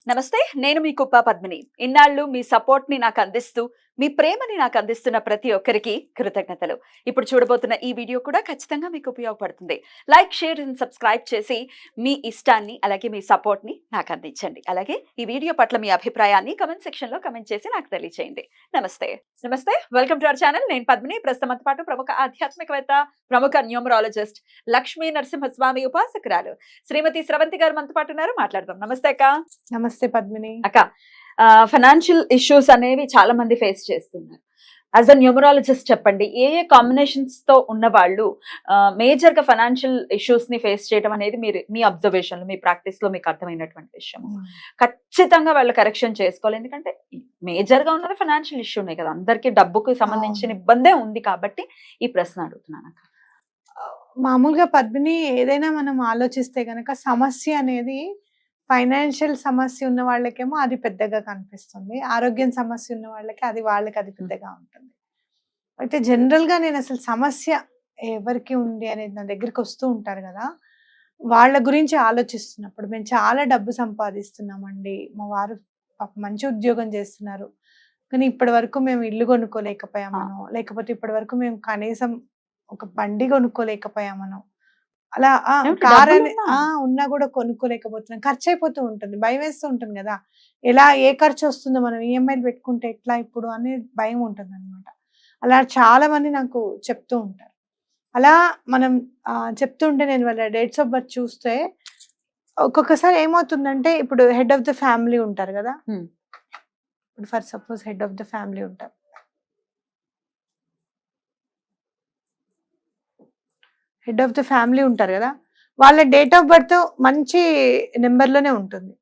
నమస్తే, నేను మీ కుప్ప పద్మిని. ఇన్నాళ్ళు మీ సపోర్ట్‌ని నాకు అందిస్తూ, మీ ప్రేమని నాకు అందిస్తున్న ప్రతి ఒక్కరికి కృతజ్ఞతలు. ఇప్పుడు చూడబోతున్న ఈ వీడియో కూడా ఖచ్చితంగా మీకు ఉపయోగపడుతుంది. లైక్, షేర్ అండ్ సబ్స్క్రైబ్ చేసి మీ ఇష్టాన్ని అలాగే మీ సపోర్ట్‌ని నాకు అందించండి. అలాగే ఈ వీడియో పట్ల మీ అభిప్రాయాన్ని కామెంట్ సెక్షన్‌లో కామెంట్ చేసి నాకు తెలియజేయండి. నమస్తే. నమస్తే. Welcome to our channel. నేను పద్మిని. ప్రస్తుతం మనతో పాటు ప్రముఖ ఆధ్యాత్మికవేత్త, ప్రముఖ న్యూమరాలజిస్ట్, లక్ష్మీ నరసింహస్వామి ఉపాసకురాలు శ్రీమతి స్రవంతి గారు మనతో పాటు ఉన్నారు. మాట్లాడదాం. నమస్తే అక్క. నమస్తే పద్మిని. అక్క, ఫైనాన్షియల్ ఇష్యూస్ అనేవి చాలా మంది ఫేస్ చేస్తున్నారు. యాజ్ అ న్యూమరాలజిస్ట్ చెప్పండి, ఏ ఏ కాంబినేషన్స్ తో ఉన్న వాళ్ళు మేజర్ గా ఫైనాన్షియల్ ఇష్యూస్ ని ఫేస్ చేయడం అనేది మీరు మీ అబ్జర్వేషన్ లో, మీ ప్రాక్టీస్ లో మీకు అర్థమైనటువంటి విషయం. ఖచ్చితంగా వాళ్ళు కరెక్షన్ చేసుకోవాలి. ఎందుకంటే మేజర్ గా ఉన్నది ఫైనాన్షియల్ ఇష్యూనే కదా, అందరికి డబ్బుకు సంబంధించిన ఇబ్బందే ఉంది కాబట్టి ఈ ప్రశ్న అడుగుతున్నాను అక్క. మామూలుగా పద్మిని, ఏదైనా మనం ఆలోచిస్తే గనక సమస్య అనేది ఫైనాన్షియల్ సమస్య ఉన్న వాళ్ళకేమో అది పెద్దగా కనిపిస్తుంది, ఆరోగ్యం సమస్య ఉన్న వాళ్ళకి అది పెద్దగా ఉంటుంది. అయితే జనరల్ గా నేను అసలు సమస్య ఎవరికి ఉంది అనేది నా దగ్గరికి వస్తూ ఉంటారు కదా, వాళ్ళ గురించి ఆలోచిస్తున్నప్పుడు మేము చాలా డబ్బు సంపాదిస్తున్నామండి, మా వారు మంచి ఉద్యోగం చేస్తున్నారు, కానీ ఇప్పటి వరకు మేము ఇల్లు కొనుక్కోలేకపోయామనో, లేకపోతే ఇప్పటి వరకు మేము కనీసం ఒక బండి కొనుక్కోలేకపోయామనో, అలా కార్ అని ఉన్నా కూడా కొనుక్కోలేకపోతున్నాం, ఖర్చు అయిపోతూ ఉంటుంది, భయం వేస్తూ ఉంటుంది కదా, ఏ ఖర్చు వస్తుందో, మనం ఈఎంఐలు పెట్టుకుంటే ఎట్లా ఇప్పుడు అనే భయం ఉంటుంది అనమాట. అలా చాలా మంది నాకు చెప్తూ ఉంటారు. అలా మనం చెప్తూ ఉంటే నేను వాళ్ళ డేట్స్ ఆఫ్ బర్త్ చూస్తే ఒక్కొక్కసారి ఏమవుతుందంటే, ఇప్పుడు హెడ్ ఆఫ్ ద ఫ్యామిలీ ఉంటారు కదా, ఇప్పుడు for suppose head of the family ఉంటారు, హెడ్ ఆఫ్ ద ఫ్యామిలీ ఉంటారు కదా, వాళ్ళ డేట్ ఆఫ్ బర్త్ మంచి నెంబర్లోనే ఉంటుంది.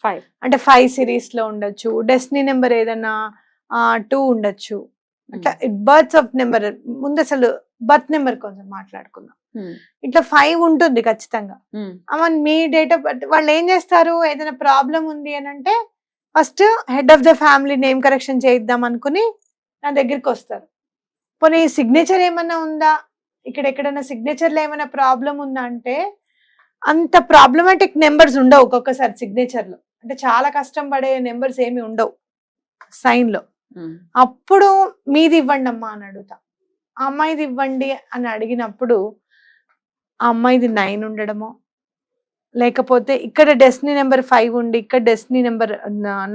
5 అంటే 5 సిరీస్ లో ఉండొచ్చు, డెస్టినీ నెంబర్ ఏదైనా 2 ఉండొచ్చు. అట్లా బర్త్స్ ఆఫ్ నెంబర్, ముందు అసలు బర్త్ నెంబర్ కొంచెం మాట్లాడుకుందాం. ఇట్లా 5 ఉంటుంది ఖచ్చితంగా. మీ డేట్ ఆఫ్ బర్త్ వాళ్ళు ఏం చేస్తారు, ఏదైనా ప్రాబ్లం ఉంది అని అంటే first head of the family name correction చేయిద్దాం అనుకుని నా దగ్గరికి వస్తారు. పోనీ సిగ్నేచర్ ఏమన్నా ఉందా, ఇక్కడ ఎక్కడైనా సిగ్నేచర్లో ఏమైనా ప్రాబ్లం ఉందా అంటే, అంత ప్రాబ్లమాటిక్ నెంబర్స్ ఉండవు ఒక్కొక్కసారి సిగ్నేచర్లో, అంటే చాలా కష్టం పడే నెంబర్స్ ఏమి ఉండవు సైన్ లో. అప్పుడు మీది ఇవ్వండి అమ్మా అని అడుగుతా, ఆ అమ్మాయిది ఇవ్వండి అని అడిగినప్పుడు ఆ అమ్మాయిది 9 ఉండడమో, లేకపోతే ఇక్కడ డెస్టినీ నెంబర్ 5 ఉండి ఇక్కడ destiny number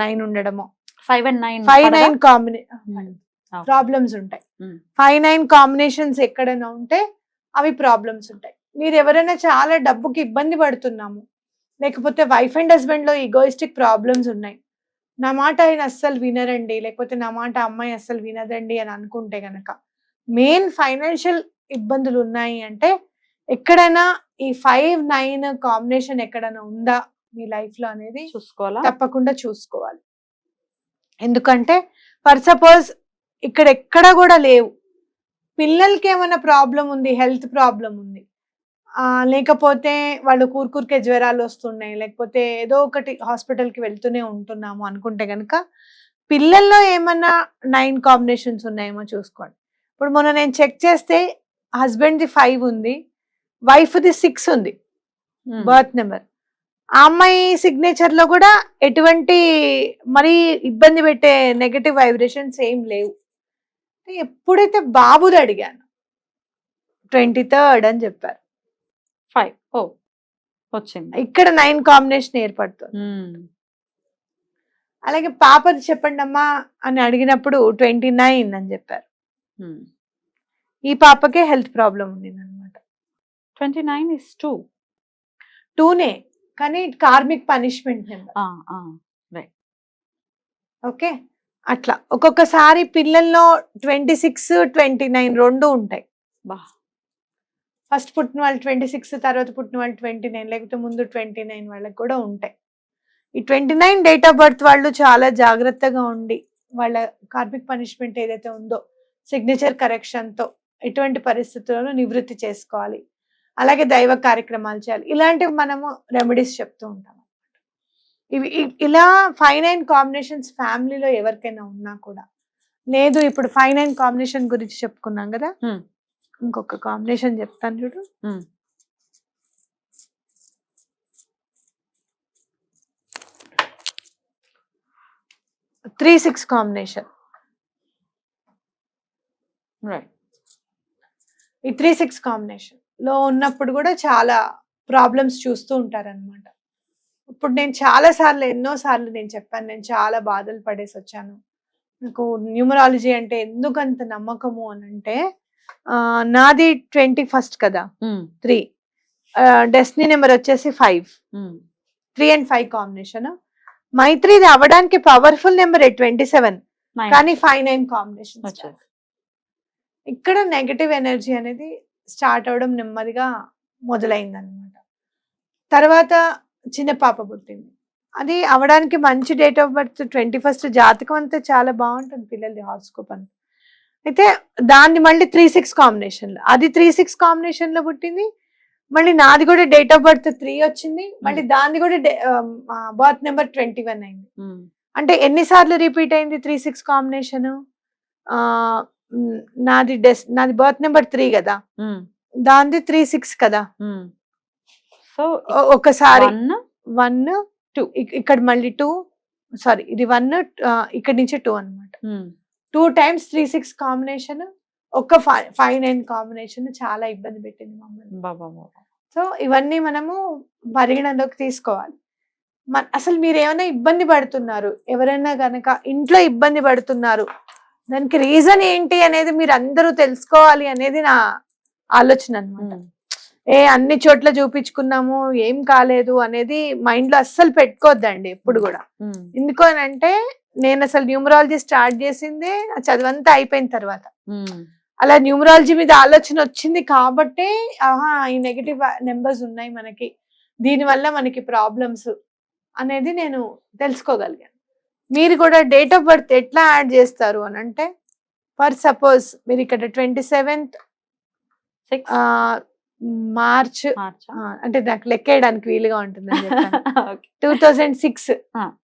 9 ఉండడమో, 5 and 9 5-9 combination problems ఉంటాయి. 5-9 కాంబినేషన్స్ ఎక్కడైనా ఉంటే అవి ప్రాబ్లమ్స్ ఉంటాయి. మీరు ఎవరైనా చాలా డబ్బుకి ఇబ్బంది పడుతున్నాము, లేకపోతే వైఫ్ అండ్ హస్బెండ్ లో ఈగోయిస్టిక్ ప్రాబ్లమ్స్ ఉన్నాయి, నా మాట ఆయన అస్సలు వినరండి, లేకపోతే నా మాట అమ్మాయి అస్సలు వినదండి అని అనుకుంటే గనక, మెయిన్ ఫైనాన్షియల్ ఇబ్బందులు ఉన్నాయి అంటే ఎక్కడైనా ఈ 5-9 కాంబినేషన్ ఎక్కడైనా ఉందా మీ లైఫ్ లో అనేది తప్పకుండా చూసుకోవాలి. ఎందుకంటే ఫర్ సపోజ్ ఇక్కడ ఎక్కడ కూడా లేవు, పిల్లలకి ఏమైనా ప్రాబ్లం ఉంది, హెల్త్ ప్రాబ్లం ఉంది, లేకపోతే వాళ్ళు కూరుకే జ్వరాలు వస్తున్నాయి, లేకపోతే ఏదో ఒకటి హాస్పిటల్కి వెళ్తూనే ఉంటున్నాము అనుకుంటే కనుక పిల్లల్లో ఏమన్నా 9 కాంబినేషన్స్ ఉన్నాయేమో చూసుకోండి. ఇప్పుడు మొన్న నేను చెక్ చేస్తే హస్బెండ్ది 5 ఉంది, వైఫ్ది 6 ఉంది బర్త్ నెంబర్. ఆ అమ్మాయి సిగ్నేచర్ లో కూడా ఎటువంటి మరీ ఇబ్బంది పెట్టే నెగటివ్ వైబ్రేషన్స్ ఏం లేవు. ఎప్పుడైతే బాబుది అడిగాను 23rd అని చెప్పారు, 5 వచ్చింది, ఇక్కడ 9 కాంబినేషన్ ఏర్పడుతుంది. అలాగే పాపది చెప్పండి అమ్మా అని అడిగినప్పుడు 29 అని చెప్పారు. ఈ పాపకే హెల్త్ ప్రాబ్లం ఉంది అనమాట. 29 is 2నే, కానీ కార్మిక్ పనిష్మెంట్ నెంబర్. ఓకే, అట్లా ఒక్కొక్కసారి పిల్లల్లో 26-29 రెండు ఉంటాయి. ఫస్ట్ పుట్టిన వాళ్ళు 26, తర్వాత పుట్టిన వాళ్ళు 29, లేకపోతే ముందు 29 వాళ్ళకి కూడా ఉంటాయి. ఈ 29 డేట్ ఆఫ్ బర్త్ వాళ్ళు చాలా జాగ్రత్తగా ఉండి వాళ్ళ కార్మిక్ పనిష్మెంట్ ఏదైతే ఉందో సిగ్నేచర్ కరెక్షన్తో ఎటువంటి పరిస్థితులను నివృత్తి చేసుకోవాలి, అలాగే దైవ కార్యక్రమాలు చేయాలి. ఇలాంటివి మనము రెమెడీస్ చెప్తూ ఉంటాం. ఇవి ఇలా 5-9 కాంబినేషన్స్ ఫ్యామిలీలో ఎవరికైనా ఉన్నా కూడా లేదు. ఇప్పుడు 5-9 కాంబినేషన్ గురించి చెప్పుకున్నాం కదా, ఇంకొక కాంబినేషన్ చెప్తాను చూడు. 3-6 కాంబినేషన్. రైట్. ఈ 3-6 కాంబినేషన్ లో ఉన్నప్పుడు కూడా చాలా ప్రాబ్లమ్స్ చూస్తూ ఉంటారన్నమాట. ఇప్పుడు నేను చాలా సార్లు, ఎన్నో సార్లు నేను చెప్పాను, నేను చాలా బాధలు పడేసి వచ్చాను, నాకు న్యూమరాలజీ అంటే ఎందుకంత నమ్మకము అని అంటే, నాది 21st కదా, 3 డెస్టినీ నెంబర్ వచ్చేసి 5, 3 and 5 కాంబినేషన్. మైత్రిది అవ్వడానికి పవర్ఫుల్ నెంబర్ 27, కానీ 5-9 కాంబినేషన్. ఇక్కడ నెగటివ్ ఎనర్జీ అనేది స్టార్ట్ అవడం నెమ్మదిగా మొదలైంది అనమాట. తర్వాత చిన్న పాప పుట్టింది, అది అవడానికి మంచి డేట్ ఆఫ్ బర్త్ 21st, జాతకం అంతా చాలా బాగుంటుంది పిల్లలది, హారోస్కోప్ అంతా. అయితే దాన్ని మళ్ళీ 3-6 కాంబినేషన్ లో, అది 3-6 కాంబినేషన్ లో పుట్టింది. మళ్ళీ నాది కూడా డేట్ ఆఫ్ బర్త్ 3 వచ్చింది, మళ్ళీ దాన్ని కూడా బర్త్ నెంబర్ 21 అయింది. అంటే ఎన్నిసార్లు రిపీట్ అయింది 3-6 కాంబినేషన్? నాది బర్త్ నెంబర్ 3 కదా, దాంది 3-6 కదా. సో ఒకసారి 1 2, ఇక్కడ మళ్ళీ 2, సారీ ఇది 1, ఇక్కడ నుంచి 2 అనమాట. 2 times 3-6 కాంబినేషన్, ఒక 5-9 కాంబినేషన్ చాలా ఇబ్బంది పెట్టింది మమ్మల్ని. సో ఇవన్నీ మనము పరిగణలోకి తీసుకోవాలి. అసలు మీరు ఏమైనా ఇబ్బంది పడుతున్నారు, ఎవరైనా గనక ఇంట్లో ఇబ్బంది పడుతున్నారు, దానికి రీజన్ ఏంటి అనేది మీరు అందరూ తెలుసుకోవాలి అనేది నా ఆలోచన అనమాట. అన్ని చోట్ల చూపించుకున్నాము, ఏం కాలేదు అనేది మైండ్ లో అస్సలు పెట్టుకోవద్దండి ఎప్పుడు కూడా. ఎందుకు అని అంటే, నేను అసలు న్యూమరాలజీ స్టార్ట్ చేసిందే చదువంతా అయిపోయిన తర్వాత. అలా న్యూమరాలజీ మీద ఆలోచన వచ్చింది కాబట్టి, ఈ నెగటివ్ నెంబర్స్ ఉన్నాయి మనకి, దీనివల్ల మనకి ప్రాబ్లమ్స్ అనేది నేను తెలుసుకోగలిగాను. మీరు కూడా డేట్ ఆఫ్ బర్త్ ఎట్లా యాడ్ చేస్తారు అని అంటే, ఫర్ సపోజ్ మీరు ఇక్కడ 27th మార్చ్, అంటే నాకు లెక్కేయడానికి వీలుగా ఉంటుందని చెప్పాను. 2006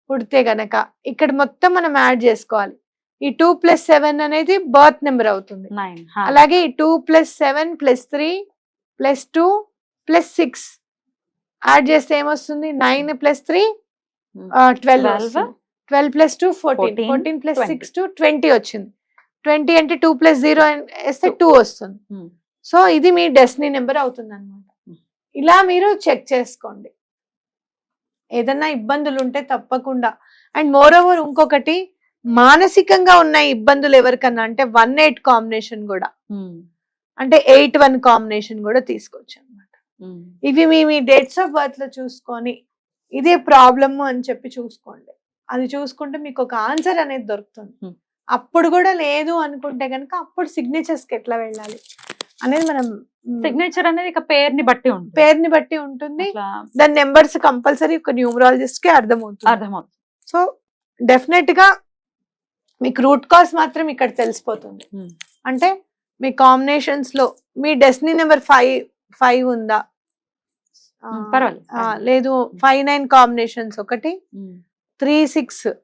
పుడితే గనక ఇక్కడ మొత్తం మనం యాడ్ చేసుకోవాలి. ఈ 2 + 7 అనేది బర్త్ నెంబర్ అవుతుంది. అలాగే 2 + 7 + 3 + 2 + 6 యాడ్ చేస్తే ఏమొస్తుంది? 9 + 3 12, 12 + 2 14, 14 + 6 20 వచ్చింది. 20 అంటే 2 + 0 వేస్తే 2 వస్తుంది. సో ఇది మీ డెస్టినీ నెంబర్ అవుతుంది అనమాట. ఇలా మీరు చెక్ చేసుకోండి. ఏదన్నా ఇబ్బందులు ఉంటే తప్పకుండా. అండ్ మోర్ ఓవర్ ఇంకొకటి, మానసికంగా ఉన్న ఇబ్బందులు ఎవరికన్నా అంటే 1-8 కాంబినేషన్ కూడా, అంటే 8-1 కాంబినేషన్ కూడా తీసుకోవచ్చు అనమాట. ఇవి మీ డేట్స్ ఆఫ్ బర్త్ లో చూసుకొని ఇదే ప్రాబ్లమ్ అని చెప్పి చూసుకోండి. అది చూసుకుంటే మీకు ఒక ఆన్సర్ అనేది దొరుకుతుంది. అప్పుడు కూడా లేదు అనుకుంటే కనుక, అప్పుడు సిగ్నేచర్స్ కి ఎట్లా వెళ్ళాలి అనేది మనం, సిగ్నేచర్ అనేది ఇక పేరుని బట్టి ఉంటుంది. దాని నెంబర్స్ కంపల్సరీ ఒక న్యూమరాలజిస్ట్ కి అర్థమవుతుంది. సో డెఫినెట్ గా మీకు రూట్ కాజ్ మాత్రం ఇక్కడ తెలిసిపోతుంది. అంటే మీ కాంబినేషన్స్ లో మీ డెస్టినీ నెంబర్ 5 ఉందా, లేదు 5-9 కాంబినేషన్స్, ఒకటి 3-6,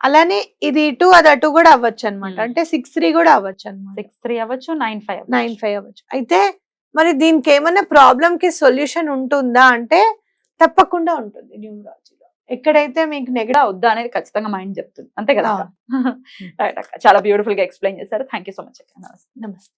అలానే ఇది 2 అది అటు కూడా అవ్వచ్చు అనమాట. అంటే 6-3 కూడా అవ్వచ్చు అనమాట. 6-3 అవ్వచ్చు, 9-5 అవ్వచ్చు. అయితే మరి దీనికి ఏమన్నా ప్రాబ్లం కి సొల్యూషన్ ఉంటుందా అంటే, తప్పకుండా ఉంటుంది. న్యూమరాలజీలో ఎక్కడైతే మీకు నెగటివ్ వద్దా అనేది ఖచ్చితంగా మైండ్ చెప్తుంది, అంతే కదా. చాలా బ్యూటిఫుల్ గా ఎక్స్ప్లెయిన్ చేశారు. Thank you so much. నమస్తే.